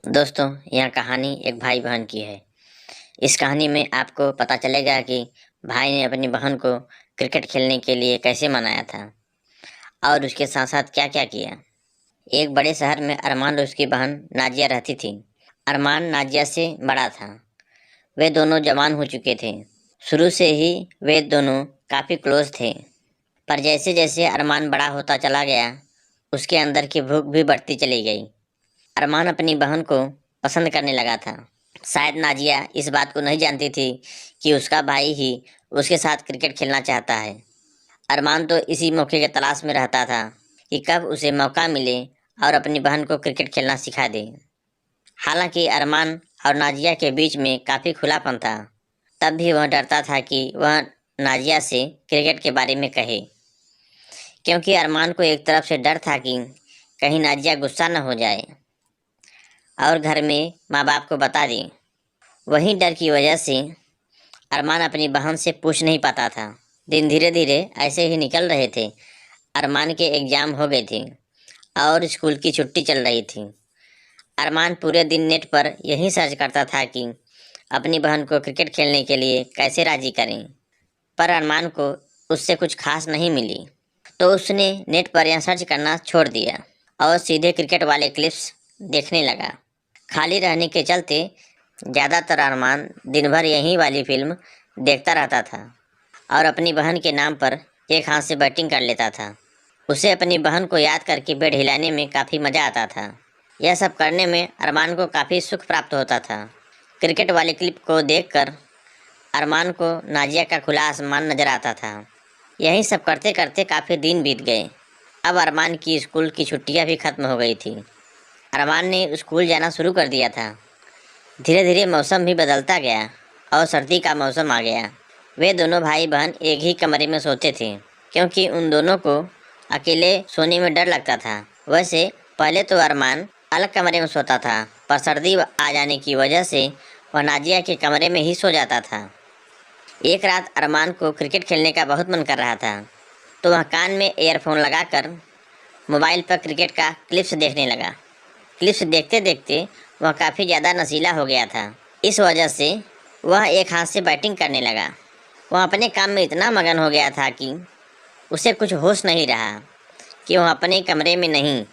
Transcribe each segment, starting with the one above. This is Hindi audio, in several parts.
दोस्तों, यह कहानी एक भाई बहन की है। इस कहानी में आपको पता चलेगा कि भाई ने अपनी बहन को क्रिकेट खेलने के लिए कैसे मनाया था और उसके साथ साथ क्या क्या किया। एक बड़े शहर में अरमान और उसकी बहन नाजिया रहती थी। अरमान नाजिया से बड़ा था। वे दोनों जवान हो चुके थे। शुरू से ही वे दोनों काफ़ी क्लोज थे। पर जैसे जैसे अरमान बड़ा होता चला गया, उसके अंदर की भूख भी बढ़ती चली गई। अरमान अपनी बहन को पसंद करने लगा था। शायद नाजिया इस बात को नहीं जानती थी कि उसका भाई ही उसके साथ क्रिकेट खेलना चाहता है। अरमान तो इसी मौके की तलाश में रहता था कि कब उसे मौका मिले और अपनी बहन को क्रिकेट खेलना सिखा दे। हालांकि अरमान और नाजिया के बीच में काफ़ी खुलापन था, तब भी वह डरता था कि वह नाजिया से क्रिकेट के बारे में कहे, क्योंकि अरमान को एक तरफ से डर था कि कहीं नाजिया गुस्सा न हो जाए और घर में माँ बाप को बता दी। वहीं डर की वजह से अरमान अपनी बहन से पूछ नहीं पाता था। दिन धीरे धीरे ऐसे ही निकल रहे थे। अरमान के एग्ज़ाम हो गए थे और स्कूल की छुट्टी चल रही थी। अरमान पूरे दिन नेट पर यही सर्च करता था कि अपनी बहन को क्रिकेट खेलने के लिए कैसे राज़ी करें। पर अरमान को उससे कुछ खास नहीं मिली, तो उसने नेट पर यह सर्च करना छोड़ दिया और सीधे क्रिकेट वाले क्लिप्स देखने लगा। खाली रहने के चलते ज़्यादातर अरमान दिन भर यही वाली फिल्म देखता रहता था और अपनी बहन के नाम पर एक हाथ से बैटिंग कर लेता था। उसे अपनी बहन को याद करके बेड हिलाने में काफ़ी मज़ा आता था। यह सब करने में अरमान को काफ़ी सुख प्राप्त होता था। क्रिकेट वाले क्लिप को देखकर अरमान को नाजिया का खुला आसमान नज़र आता था। यही सब करते करते काफ़ी दिन बीत गए। अब अरमान की स्कूल की छुट्टियां भी ख़त्म हो गई थी। अरमान ने स्कूल जाना शुरू कर दिया था। धीरे धीरे मौसम भी बदलता गया और सर्दी का मौसम आ गया। वे दोनों भाई बहन एक ही कमरे में सोते थे, क्योंकि उन दोनों को अकेले सोने में डर लगता था। वैसे पहले तो अरमान अलग कमरे में सोता था, पर सर्दी आ जाने की वजह से वह नाजिया के कमरे में ही सो जाता था। एक रात अरमान को क्रिकेट खेलने का बहुत मन कर रहा था, तो वह कान में ईयरफोन लगाकर मोबाइल पर क्रिकेट का क्लिप्स देखने लगा। क्लिप्स देखते देखते वह काफ़ी ज़्यादा नशीला हो गया था। इस वजह से वह एक हाथ से बैटिंग करने लगा। वह अपने काम में इतना मगन हो गया था कि उसे कुछ होश नहीं रहा कि वह अपने कमरे में नहीं,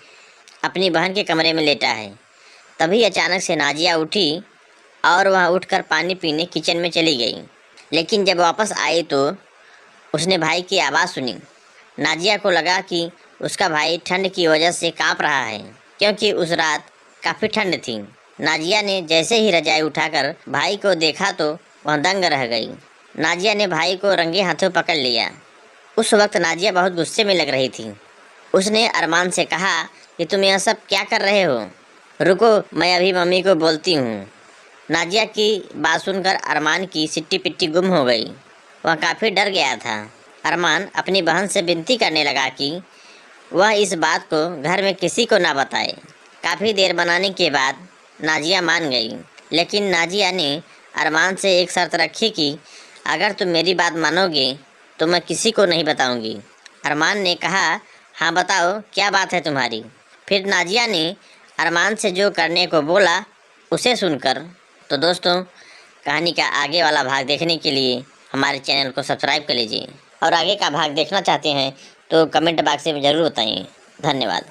अपनी बहन के कमरे में लेटा है। तभी अचानक से नाजिया उठी और वह उठकर पानी पीने किचन में चली गई। लेकिन जब वापस आई तो उसने भाई की आवाज़ सुनी। नाजिया को लगा कि उसका भाई ठंड की वजह से काँप रहा है, क्योंकि उस रात काफ़ी ठंड थी। नाजिया ने जैसे ही रजाई उठाकर भाई को देखा तो वह दंग रह गई। नाजिया ने भाई को रंगे हाथों पकड़ लिया। उस वक्त नाजिया बहुत गुस्से में लग रही थी। उसने अरमान से कहा कि तुम यह सब क्या कर रहे हो? रुको, मैं अभी मम्मी को बोलती हूँ। नाजिया की बात सुनकर अरमान की सिट्टी पिट्टी गुम हो गई। वह काफ़ी डर गया था। अरमान अपनी बहन से विनती करने लगा कि वह इस बात को घर में किसी को ना बताए। काफ़ी देर बनाने के बाद नाजिया मान गई, लेकिन नाजिया ने अरमान से एक शर्त रखी कि अगर तुम मेरी बात मानोगे तो मैं किसी को नहीं बताऊंगी। अरमान ने कहा, हाँ बताओ, क्या बात है तुम्हारी? फिर नाजिया ने अरमान से जो करने को बोला उसे सुनकर। तो दोस्तों, कहानी का आगे वाला भाग देखने के लिए हमारे चैनल को सब्सक्राइब कर लीजिए और आगे का भाग देखना चाहते हैं तो कमेंट बॉक्स में ज़रूर बताइए। धन्यवाद।